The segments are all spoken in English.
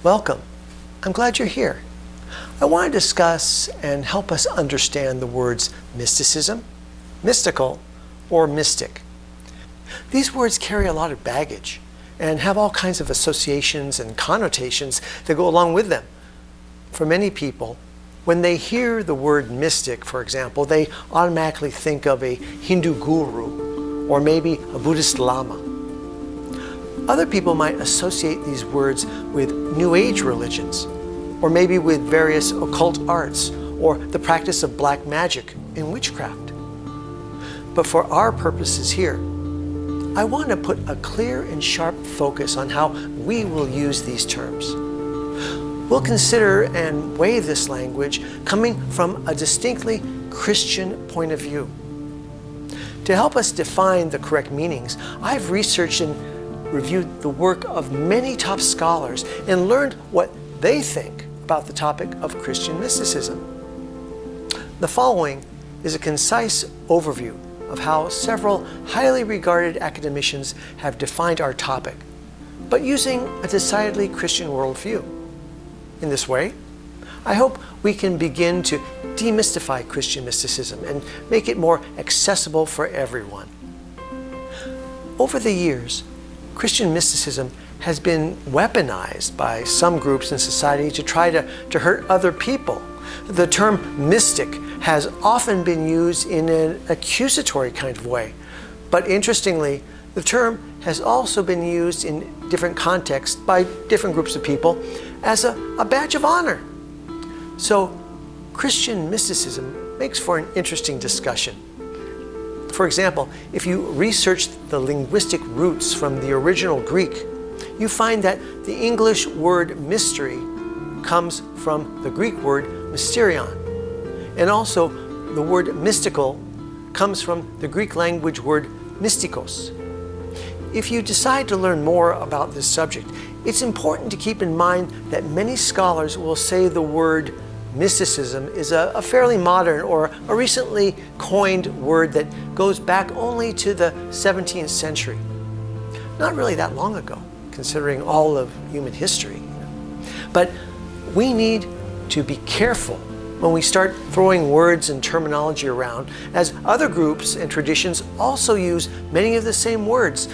Welcome. I'm glad you're here. I want to discuss and help us understand the words mysticism, mystical, or mystic. These words carry a lot of baggage and have all kinds of associations and connotations that go along with them. For many people, when they hear the word mystic, for example, they automatically think of a Hindu guru or maybe a Buddhist lama. Other people might associate these words with New Age religions, or maybe with various occult arts, or the practice of black magic and witchcraft. But for our purposes here, I want to put a clear and sharp focus on how we will use these terms. We'll consider and weigh this language coming from a distinctly Christian point of view. To help us define the correct meanings, I've researched and reviewed the work of many top scholars and learned what they think about the topic of Christian mysticism. The following is a concise overview of how several highly regarded academicians have defined our topic, but using a decidedly Christian worldview. In this way, I hope we can begin to demystify Christian mysticism and make it more accessible for everyone. Over the years, Christian mysticism has been weaponized by some groups in society to try to hurt other people. The term mystic has often been used in an accusatory kind of way. But interestingly, the term has also been used in different contexts by different groups of people as a badge of honor. So Christian mysticism makes for an interesting discussion. For example, if you research the linguistic roots from the original Greek, you find that the English word mystery comes from the Greek word mysterion. And also the word mystical comes from the Greek language word mystikos. If you decide to learn more about this subject, it's important to keep in mind that many scholars will say the word mysticism is a fairly modern or a recently coined word that goes back only to the 17th century. Not really that long ago, considering all of human history. But we need to be careful when we start throwing words and terminology around, as other groups and traditions also use many of the same words,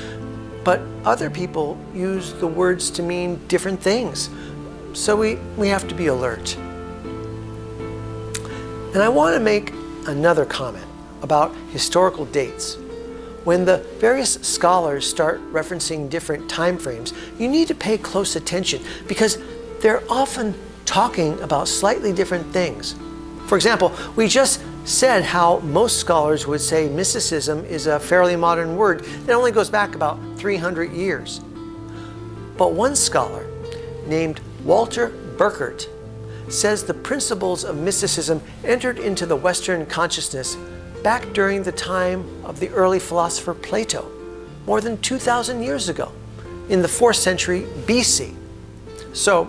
but other people use the words to mean different things. So we have to be alert. And I want to make another comment about historical dates. When the various scholars start referencing different time frames, you need to pay close attention because they're often talking about slightly different things. For example, we just said how most scholars would say mysticism is a fairly modern word that only goes back about 300 years. But one scholar named Walter Burkert says the principles of mysticism entered into the Western consciousness back during the time of the early philosopher Plato, more than 2,000 years ago, in the 4th century BC. So,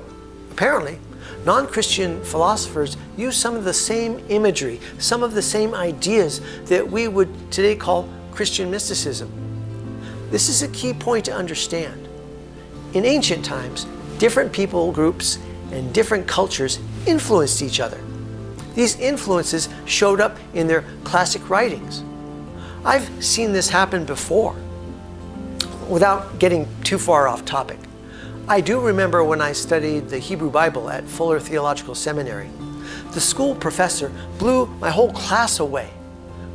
apparently, non-Christian philosophers use some of the same imagery, some of the same ideas that we would today call Christian mysticism. This is a key point to understand. In ancient times, different people groups and different cultures influenced each other. These influences showed up in their classic writings. I've seen this happen before. Without getting too far off topic, I do remember when I studied the Hebrew Bible at Fuller Theological Seminary. The school professor blew my whole class away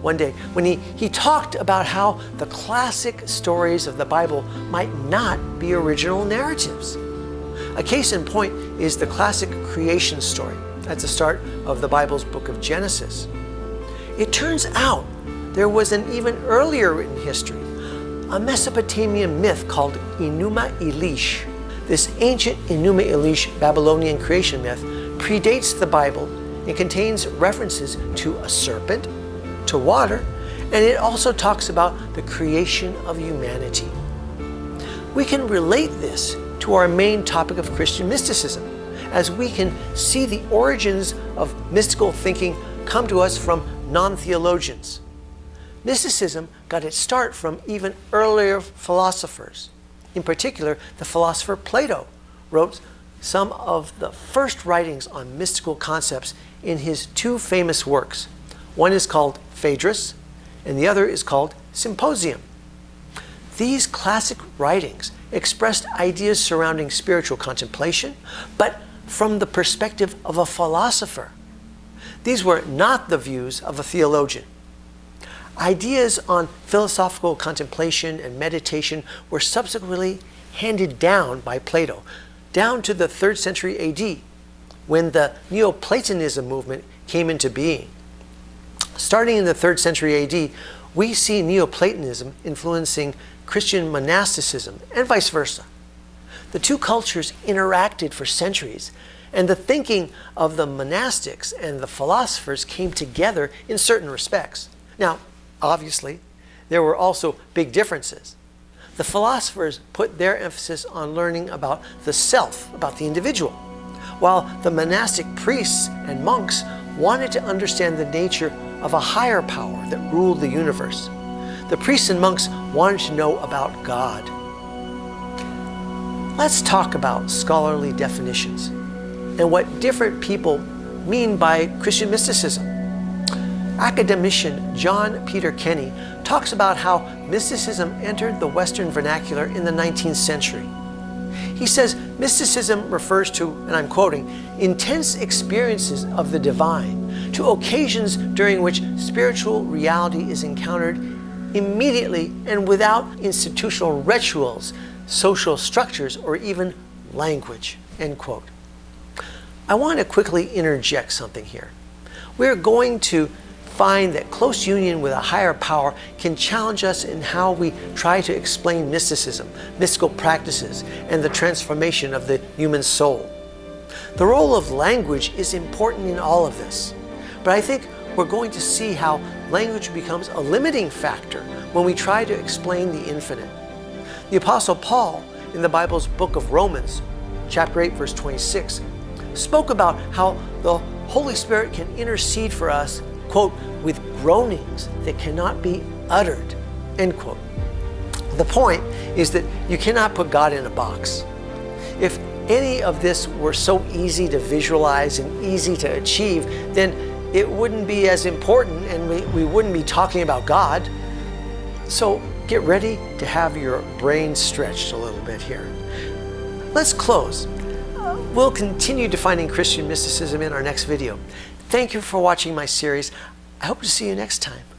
one day when he talked about how the classic stories of the Bible might not be original narratives. A case in point is the classic creation story at the start of the Bible's book of Genesis. It turns out there was an even earlier written history, a Mesopotamian myth called Enuma Elish. This ancient Enuma Elish Babylonian creation myth predates the Bible and contains references to a serpent, to water, and it also talks about the creation of humanity. We can relate this to our main topic of Christian mysticism, as we can see the origins of mystical thinking come to us from non-theologians. Mysticism got its start from even earlier philosophers. In particular, the philosopher Plato wrote some of the first writings on mystical concepts in his two famous works. One is called Phaedrus, and the other is called Symposium. These classic writings expressed ideas surrounding spiritual contemplation, but from the perspective of a philosopher. These were not the views of a theologian. Ideas on philosophical contemplation and meditation were subsequently handed down by Plato, down to the 3rd century AD, when the Neoplatonism movement came into being. Starting in the 3rd century AD, we see Neoplatonism influencing Christian monasticism and vice versa. The two cultures interacted for centuries, and the thinking of the monastics and the philosophers came together in certain respects. Now, obviously, there were also big differences. The philosophers put their emphasis on learning about the self, about the individual, while the monastic priests and monks wanted to understand the nature of a higher power that ruled the universe. The priests and monks wanted to know about God. Let's talk about scholarly definitions and what different people mean by Christian mysticism. Academician John Peter Kenny talks about how mysticism entered the Western vernacular in the 19th century. He says mysticism refers to, and I'm quoting, intense experiences of the divine, to occasions during which spiritual reality is encountered immediately and without institutional rituals, social structures, or even language, end quote. I want to quickly interject something here. We're going to find that close union with a higher power can challenge us in how we try to explain mysticism, mystical practices, and the transformation of the human soul. The role of language is important in all of this, but I think we're going to see how language becomes a limiting factor when we try to explain the infinite. The Apostle Paul, in the Bible's book of Romans, chapter 8, verse 26, spoke about how the Holy Spirit can intercede for us, quote, with groanings that cannot be uttered, end quote. The point is that you cannot put God in a box. If any of this were so easy to visualize and easy to achieve, then it wouldn't be as important and we wouldn't be talking about God. So get ready to have your brain stretched a little bit here. Let's close. We'll continue defining Christian mysticism in our next video. Thank you for watching my series. I hope to see you next time.